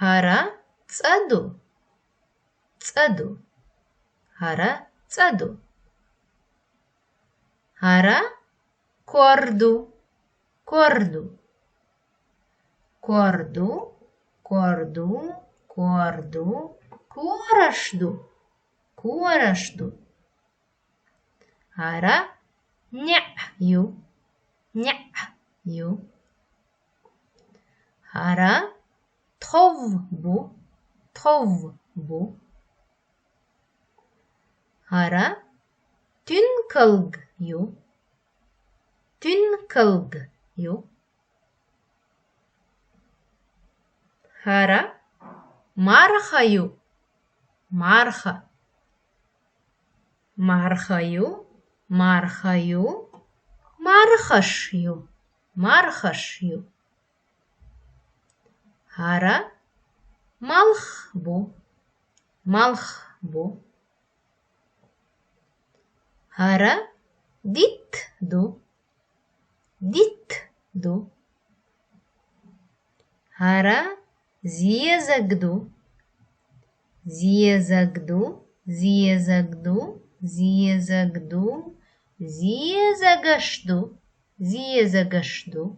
Hara tsadu. Tsadu. Hara tsadu. Hara kordu. Kordu. Kordu. Kordu. Kordu. Korašdu. Korašdu. Hara nja'ju. Nja'ju. Hara tovbu. Tovbu. Hara tünkelgju. Tünkelgju. Hara marhaju. Marha. Marhaju. Marhaju. Marhašju. Marhašju. Hara malhbu. Malhbu. Hara ditdu. Ditdu. Hara ziezagdu. Ziezagdu. Ziezagdu. Ziezagdu. Ziezagašdu. Ziezagašdu.